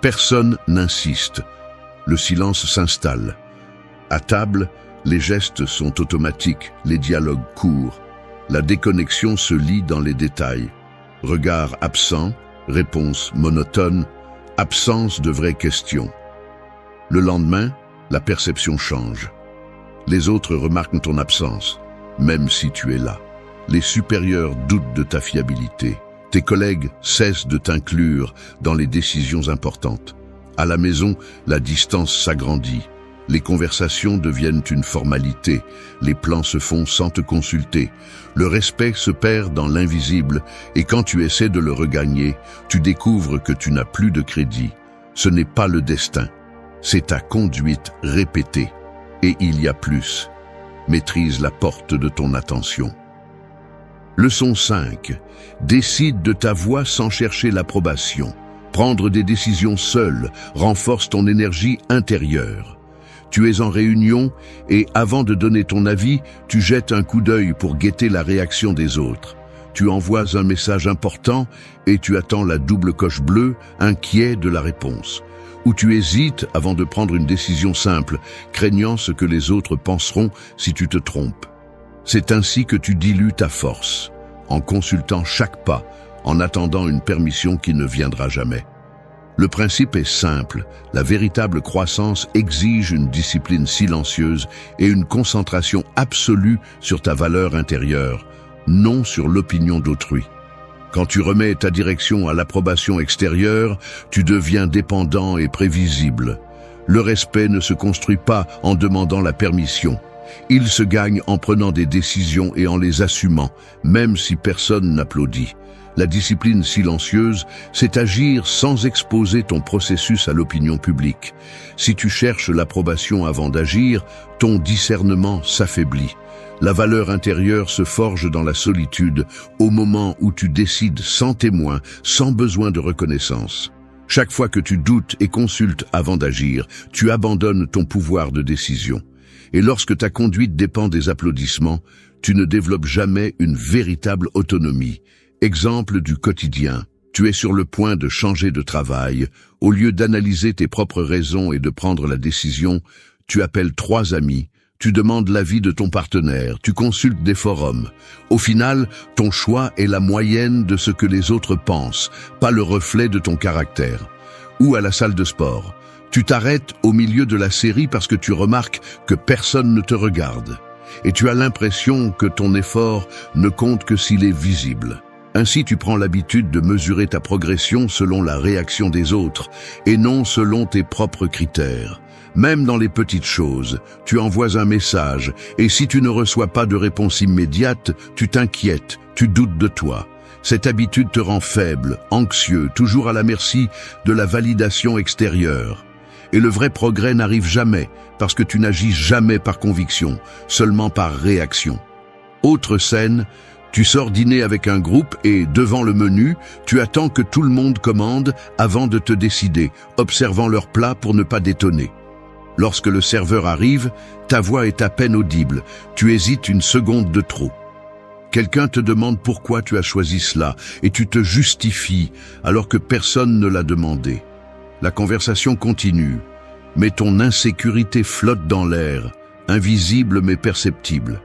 Personne n'insiste. Le silence s'installe. À table, les gestes sont automatiques, les dialogues courts. La déconnexion se lit dans les détails. Regard absent, réponse monotone, absence de vraies questions. Le lendemain, la perception change. Les autres remarquent ton absence, même si tu es là. Les supérieurs doutent de ta fiabilité. Tes collègues cessent de t'inclure dans les décisions importantes. À la maison, la distance s'agrandit. Les conversations deviennent une formalité. Les plans se font sans te consulter. Le respect se perd dans l'invisible et quand tu essaies de le regagner, tu découvres que tu n'as plus de crédit. Ce n'est pas le destin. C'est ta conduite répétée. Et il y a plus. Maîtrise la porte de ton attention. Leçon 5. Décide de ta voix sans chercher l'approbation. Prendre des décisions seul renforce ton énergie intérieure. Tu es en réunion et avant de donner ton avis, tu jettes un coup d'œil pour guetter la réaction des autres. Tu envoies un message important et tu attends la double coche bleue, inquiet de la réponse. Ou tu hésites avant de prendre une décision simple, craignant ce que les autres penseront si tu te trompes. C'est ainsi que tu dilues ta force, en consultant chaque pas, en attendant une permission qui ne viendra jamais. Le principe est simple, la véritable croissance exige une discipline silencieuse et une concentration absolue sur ta valeur intérieure, non sur l'opinion d'autrui. Quand tu remets ta direction à l'approbation extérieure, tu deviens dépendant et prévisible. Le respect ne se construit pas en demandant la permission. Il se gagne en prenant des décisions et en les assumant, même si personne n'applaudit. La discipline silencieuse, c'est agir sans exposer ton processus à l'opinion publique. Si tu cherches l'approbation avant d'agir, ton discernement s'affaiblit. La valeur intérieure se forge dans la solitude, au moment où tu décides sans témoin, sans besoin de reconnaissance. Chaque fois que tu doutes et consultes avant d'agir, tu abandonnes ton pouvoir de décision. Et lorsque ta conduite dépend des applaudissements, tu ne développes jamais une véritable autonomie. Exemple du quotidien. Tu es sur le point de changer de travail. Au lieu d'analyser tes propres raisons et de prendre la décision, tu appelles 3 amis. Tu demandes l'avis de ton partenaire, tu consultes des forums. Au final, ton choix est la moyenne de ce que les autres pensent, pas le reflet de ton caractère. Ou à la salle de sport. Tu t'arrêtes au milieu de la série parce que tu remarques que personne ne te regarde. Et tu as l'impression que ton effort ne compte que s'il est visible. Ainsi, tu prends l'habitude de mesurer ta progression selon la réaction des autres et non selon tes propres critères. Même dans les petites choses, tu envoies un message et si tu ne reçois pas de réponse immédiate, tu t'inquiètes, tu doutes de toi. Cette habitude te rend faible, anxieux, toujours à la merci de la validation extérieure. Et le vrai progrès n'arrive jamais parce que tu n'agis jamais par conviction, seulement par réaction. Autre scène, tu sors dîner avec un groupe et, devant le menu, tu attends que tout le monde commande avant de te décider, observant leur plat pour ne pas détonner. Lorsque le serveur arrive, ta voix est à peine audible, tu hésites une seconde de trop. Quelqu'un te demande pourquoi tu as choisi cela et tu te justifies alors que personne ne l'a demandé. La conversation continue, mais ton insécurité flotte dans l'air, invisible mais perceptible.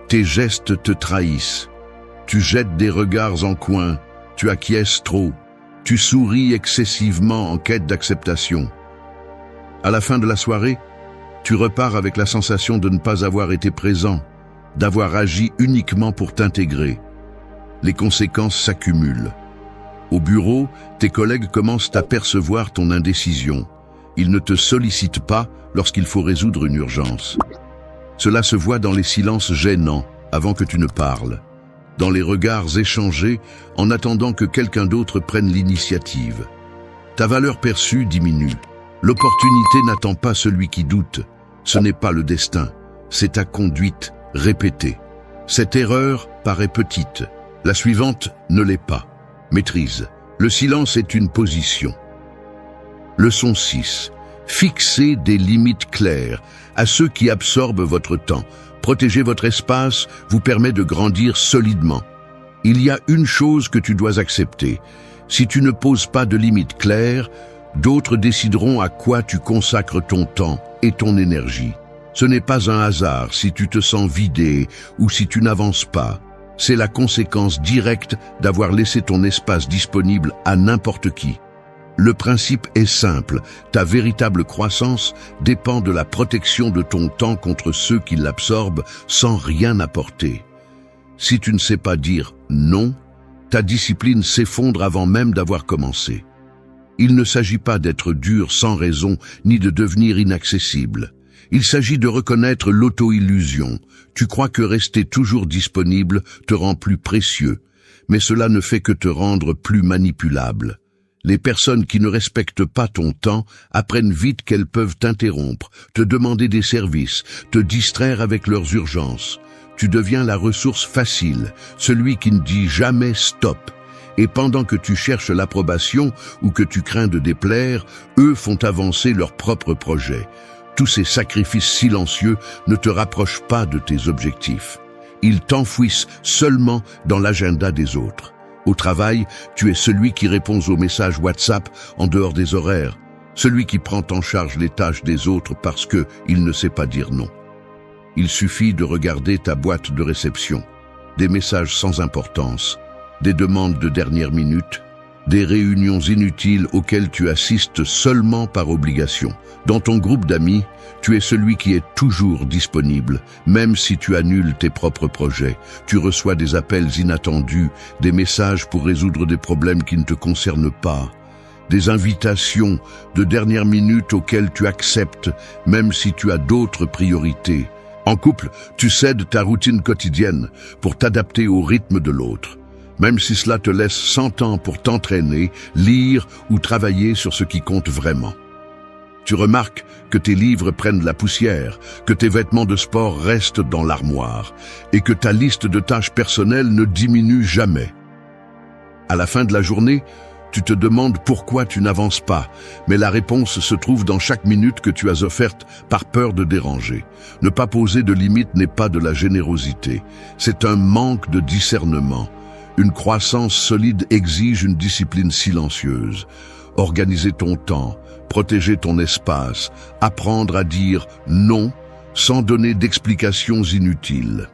Tes gestes te trahissent. Tu jettes des regards en coin, tu acquiesces trop, tu souris excessivement en quête d'acceptation. À la fin de la soirée, tu repars avec la sensation de ne pas avoir été présent, d'avoir agi uniquement pour t'intégrer. Les conséquences s'accumulent. Au bureau, tes collègues commencent à percevoir ton indécision. Ils ne te sollicitent pas lorsqu'il faut résoudre une urgence. Cela se voit dans les silences gênants avant que tu ne parles, dans les regards échangés en attendant que quelqu'un d'autre prenne l'initiative. Ta valeur perçue diminue. L'opportunité n'attend pas celui qui doute. Ce n'est pas le destin, c'est ta conduite répétée. Cette erreur paraît petite. La suivante ne l'est pas. Maîtrise. Le silence est une position. Leçon 6. Fixez des limites claires à ceux qui absorbent votre temps. Protéger votre espace vous permet de grandir solidement. Il y a une chose que tu dois accepter. Si tu ne poses pas de limites claires, d'autres décideront à quoi tu consacres ton temps et ton énergie. Ce n'est pas un hasard si tu te sens vidé ou si tu n'avances pas. C'est la conséquence directe d'avoir laissé ton espace disponible à n'importe qui. Le principe est simple, ta véritable croissance dépend de la protection de ton temps contre ceux qui l'absorbent sans rien apporter. Si tu ne sais pas dire non, ta discipline s'effondre avant même d'avoir commencé. Il ne s'agit pas d'être dur sans raison ni de devenir inaccessible. Il s'agit de reconnaître l'auto-illusion. Tu crois que rester toujours disponible te rend plus précieux, mais cela ne fait que te rendre plus manipulable. Les personnes qui ne respectent pas ton temps apprennent vite qu'elles peuvent t'interrompre, te demander des services, te distraire avec leurs urgences. Tu deviens la ressource facile, celui qui ne dit jamais stop. Et pendant que tu cherches l'approbation ou que tu crains de déplaire, eux font avancer leurs propres projets. Tous ces sacrifices silencieux ne te rapprochent pas de tes objectifs. Ils t'enfouissent seulement dans l'agenda des autres. Au travail, tu es celui qui répond aux messages WhatsApp en dehors des horaires, celui qui prend en charge les tâches des autres parce qu'il ne sait pas dire non. Il suffit de regarder ta boîte de réception, des messages sans importance, des demandes de dernière minute, des réunions inutiles auxquelles tu assistes seulement par obligation. Dans ton groupe d'amis, tu es celui qui est toujours disponible, même si tu annules tes propres projets. Tu reçois des appels inattendus, des messages pour résoudre des problèmes qui ne te concernent pas, des invitations de dernière minute auxquelles tu acceptes, même si tu as d'autres priorités. En couple, tu cèdes ta routine quotidienne pour t'adapter au rythme de l'autre, même si cela te laisse sans temps pour t'entraîner, lire ou travailler sur ce qui compte vraiment. Tu remarques que tes livres prennent la poussière, que tes vêtements de sport restent dans l'armoire et que ta liste de tâches personnelles ne diminue jamais. À la fin de la journée, tu te demandes pourquoi tu n'avances pas, mais la réponse se trouve dans chaque minute que tu as offerte par peur de déranger. Ne pas poser de limites n'est pas de la générosité, c'est un manque de discernement. Une croissance solide exige une discipline silencieuse. Organiser ton temps, protéger ton espace, apprendre à dire non sans donner d'explications inutiles.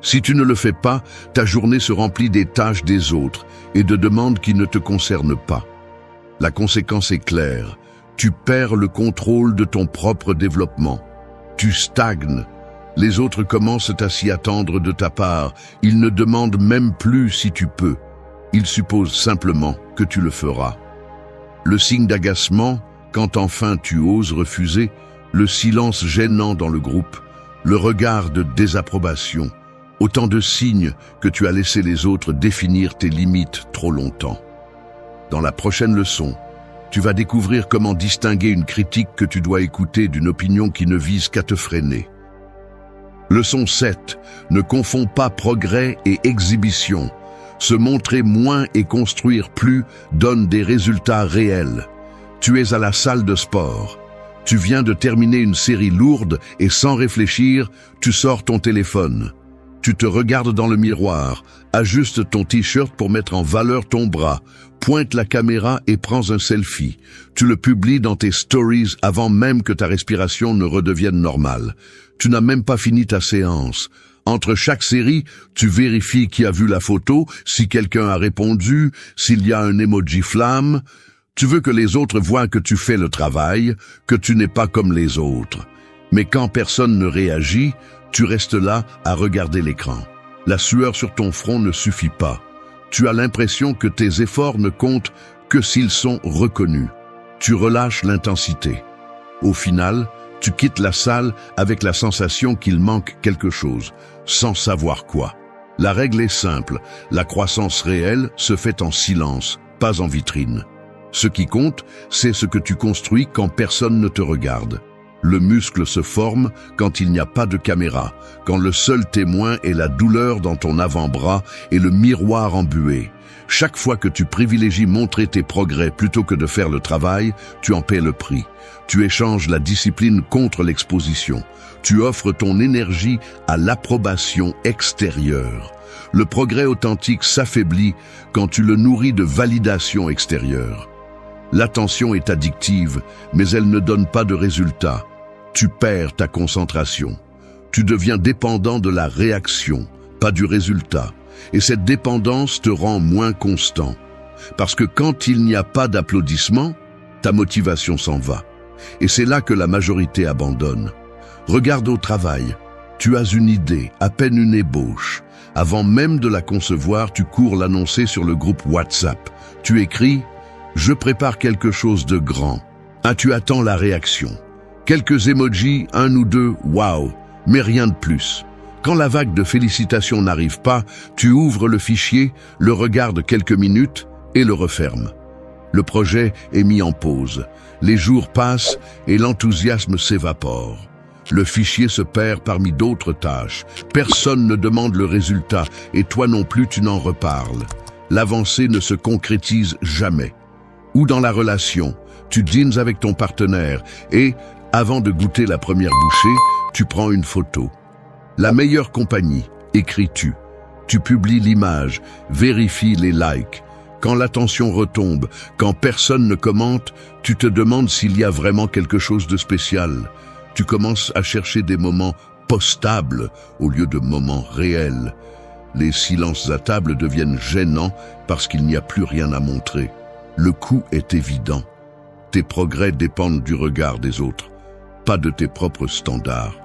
Si tu ne le fais pas, ta journée se remplit des tâches des autres et de demandes qui ne te concernent pas. La conséquence est claire. Tu perds le contrôle de ton propre développement. Tu stagnes. Les autres commencent à s'y attendre de ta part. Ils ne demandent même plus si tu peux. Ils supposent simplement que tu le feras. Le signe d'agacement, quand enfin tu oses refuser, le silence gênant dans le groupe, le regard de désapprobation, autant de signes que tu as laissé les autres définir tes limites trop longtemps. Dans la prochaine leçon, tu vas découvrir comment distinguer une critique que tu dois écouter d'une opinion qui ne vise qu'à te freiner. Leçon 7. Ne confonds pas progrès et exhibition. Se montrer moins et construire plus donne des résultats réels. Tu es à la salle de sport. Tu viens de terminer une série lourde et sans réfléchir, tu sors ton téléphone. Tu te regardes dans le miroir, ajuste ton t-shirt pour mettre en valeur ton bras, pointe la caméra et prends un selfie. Tu le publies dans tes stories avant même que ta respiration ne redevienne normale. Tu n'as même pas fini ta séance. Entre chaque série, tu vérifies qui a vu la photo, si quelqu'un a répondu, s'il y a un emoji flamme. Tu veux que les autres voient que tu fais le travail, que tu n'es pas comme les autres. Mais quand personne ne réagit, tu restes là à regarder l'écran. La sueur sur ton front ne suffit pas. Tu as l'impression que tes efforts ne comptent que s'ils sont reconnus. Tu relâches l'intensité. Au final, tu quittes la salle avec la sensation qu'il manque quelque chose, sans savoir quoi. La règle est simple, la croissance réelle se fait en silence, pas en vitrine. Ce qui compte, c'est ce que tu construis quand personne ne te regarde. Le muscle se forme quand il n'y a pas de caméra, quand le seul témoin est la douleur dans ton avant-bras et le miroir embué. Chaque fois que tu privilégies montrer tes progrès plutôt que de faire le travail, tu en paies le prix. Tu échanges la discipline contre l'exposition. Tu offres ton énergie à l'approbation extérieure. Le progrès authentique s'affaiblit quand tu le nourris de validation extérieure. L'attention est addictive, mais elle ne donne pas de résultat. Tu perds ta concentration. Tu deviens dépendant de la réaction, pas du résultat. Et cette dépendance te rend moins constant. Parce que quand il n'y a pas d'applaudissements, ta motivation s'en va. Et c'est là que la majorité abandonne. Regarde au travail. Tu as une idée, à peine une ébauche. Avant même de la concevoir, tu cours l'annoncer sur le groupe WhatsApp. Tu écris « Je prépare quelque chose de grand ». Ah, tu attends la réaction. Quelques emojis, un ou deux, waouh, mais rien de plus. Quand la vague de félicitations n'arrive pas, tu ouvres le fichier, le regardes quelques minutes et le refermes. Le projet est mis en pause. Les jours passent et l'enthousiasme s'évapore. Le fichier se perd parmi d'autres tâches. Personne ne demande le résultat et toi non plus tu n'en reparles. L'avancée ne se concrétise jamais. Ou dans la relation, tu dînes avec ton partenaire et, avant de goûter la première bouchée, tu prends une photo. La meilleure compagnie, écris-tu. Tu publies l'image, vérifies les likes. Quand l'attention retombe, quand personne ne commente, tu te demandes s'il y a vraiment quelque chose de spécial. Tu commences à chercher des moments postables au lieu de moments réels. Les silences à table deviennent gênants parce qu'il n'y a plus rien à montrer. Le coût est évident. Tes progrès dépendent du regard des autres, pas de tes propres standards.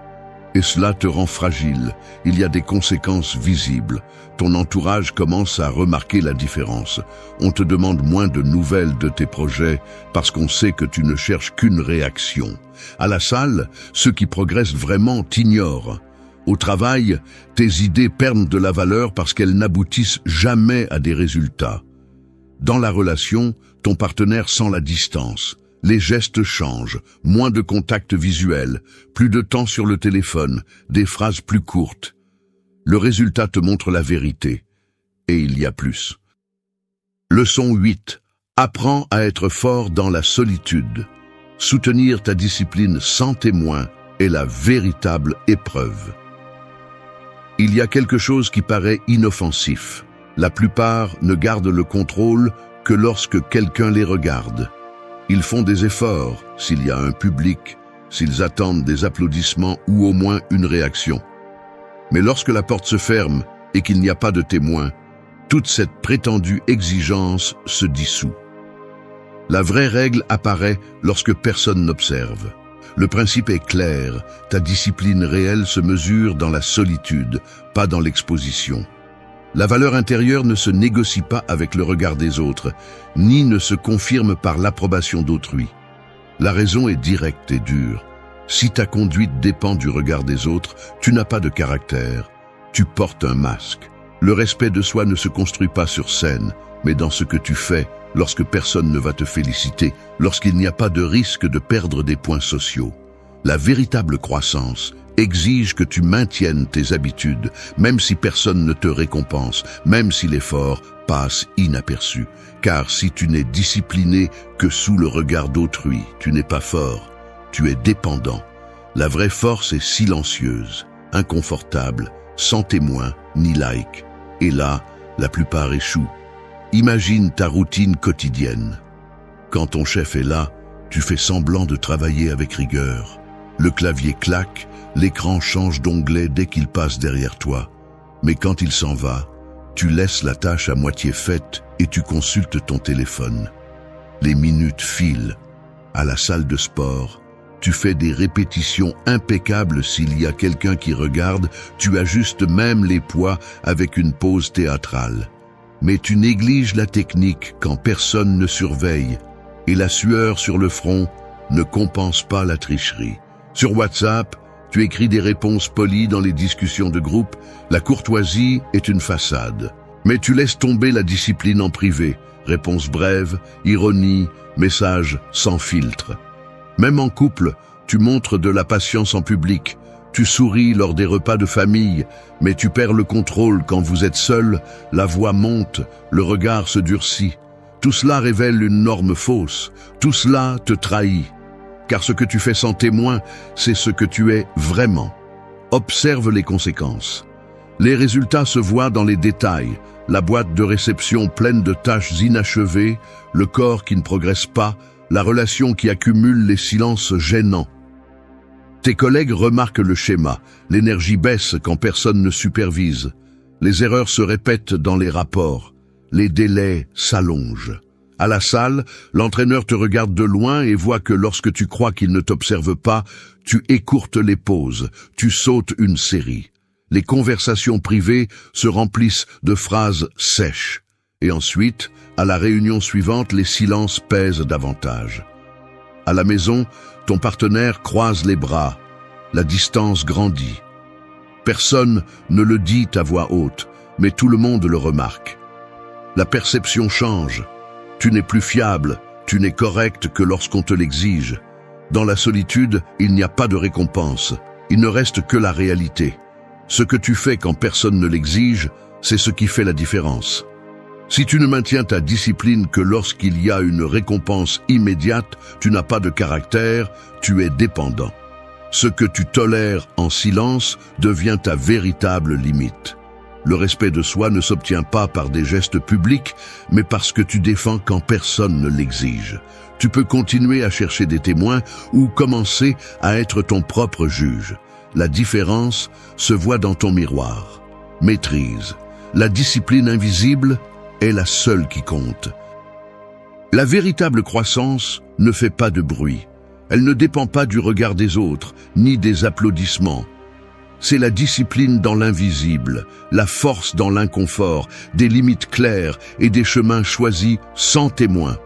Et cela te rend fragile. Il y a des conséquences visibles. Ton entourage commence à remarquer la différence. On te demande moins de nouvelles de tes projets parce qu'on sait que tu ne cherches qu'une réaction. À la salle, ceux qui progressent vraiment t'ignorent. Au travail, tes idées perdent de la valeur parce qu'elles n'aboutissent jamais à des résultats. Dans la relation, ton partenaire sent la distance. Les gestes changent, moins de contact visuel, plus de temps sur le téléphone, des phrases plus courtes. Le résultat te montre la vérité. Et il y a plus. Leçon 8. Apprends à être fort dans la solitude. Soutenir ta discipline sans témoin est la véritable épreuve. Il y a quelque chose qui paraît inoffensif. La plupart ne gardent le contrôle que lorsque quelqu'un les regarde. Ils font des efforts s'il y a un public, s'ils attendent des applaudissements ou au moins une réaction. Mais lorsque la porte se ferme et qu'il n'y a pas de témoin, toute cette prétendue exigence se dissout. La vraie règle apparaît lorsque personne n'observe. Le principe est clair, ta discipline réelle se mesure dans la solitude, pas dans l'exposition. La valeur intérieure ne se négocie pas avec le regard des autres, ni ne se confirme par l'approbation d'autrui. La raison est directe et dure. Si ta conduite dépend du regard des autres, tu n'as pas de caractère. Tu portes un masque. Le respect de soi ne se construit pas sur scène, mais dans ce que tu fais, lorsque personne ne va te féliciter, lorsqu'il n'y a pas de risque de perdre des points sociaux. La véritable croissance exige que tu maintiennes tes habitudes, même si personne ne te récompense, même si l'effort passe inaperçu. Car si tu n'es discipliné que sous le regard d'autrui, tu n'es pas fort, tu es dépendant. La vraie force est silencieuse, inconfortable, sans témoin ni like. Et là, la plupart échouent. Imagine ta routine quotidienne. Quand ton chef est là, tu fais semblant de travailler avec rigueur. Le clavier claque, l'écran change d'onglet dès qu'il passe derrière toi. Mais quand il s'en va, tu laisses la tâche à moitié faite et tu consultes ton téléphone. Les minutes filent. À la salle de sport, tu fais des répétitions impeccables s'il y a quelqu'un qui regarde, tu ajustes même les poids avec une pause théâtrale. Mais tu négliges la technique quand personne ne surveille, et la sueur sur le front ne compense pas la tricherie. Sur WhatsApp, tu écris des réponses polies dans les discussions de groupe, la courtoisie est une façade. Mais tu laisses tomber la discipline en privé, réponses brèves, ironie, messages sans filtre. Même en couple, tu montres de la patience en public, tu souris lors des repas de famille, mais tu perds le contrôle quand vous êtes seul, la voix monte, le regard se durcit. Tout cela révèle une norme fausse, tout cela te trahit. Car ce que tu fais sans témoin, c'est ce que tu es vraiment. Observe les conséquences. Les résultats se voient dans les détails, la boîte de réception pleine de tâches inachevées, le corps qui ne progresse pas, la relation qui accumule les silences gênants. Tes collègues remarquent le schéma, l'énergie baisse quand personne ne supervise, les erreurs se répètent dans les rapports, les délais s'allongent. À la salle, l'entraîneur te regarde de loin et voit que lorsque tu crois qu'il ne t'observe pas, tu écourtes les pauses, tu sautes une série. Les conversations privées se remplissent de phrases sèches. Et ensuite, à la réunion suivante, les silences pèsent davantage. À la maison, ton partenaire croise les bras. La distance grandit. Personne ne le dit à voix haute, mais tout le monde le remarque. La perception change. Tu n'es plus fiable, tu n'es correct que lorsqu'on te l'exige. Dans la solitude, il n'y a pas de récompense. Il ne reste que la réalité. Ce que tu fais quand personne ne l'exige, c'est ce qui fait la différence. Si tu ne maintiens ta discipline que lorsqu'il y a une récompense immédiate, tu n'as pas de caractère, tu es dépendant. Ce que tu tolères en silence devient ta véritable limite. Le respect de soi ne s'obtient pas par des gestes publics, mais parce que tu défends quand personne ne l'exige. Tu peux continuer à chercher des témoins ou commencer à être ton propre juge. La différence se voit dans ton miroir. Maîtrise. La discipline invisible est la seule qui compte. La véritable croissance ne fait pas de bruit. Elle ne dépend pas du regard des autres, ni des applaudissements. C'est la discipline dans l'invisible, la force dans l'inconfort, des limites claires et des chemins choisis sans témoin.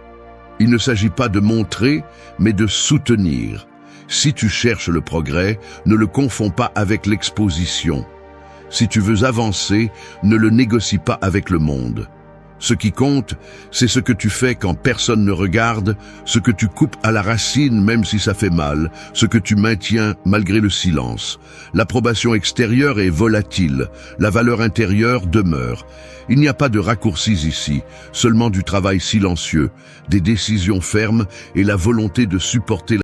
Il ne s'agit pas de montrer, mais de soutenir. Si tu cherches le progrès, ne le confonds pas avec l'exposition. Si tu veux avancer, ne le négocie pas avec le monde. Ce qui compte, c'est ce que tu fais quand personne ne regarde, ce que tu coupes à la racine même si ça fait mal, ce que tu maintiens malgré le silence. L'approbation extérieure est volatile, la valeur intérieure demeure. Il n'y a pas de raccourcis ici, seulement du travail silencieux, des décisions fermes et la volonté de supporter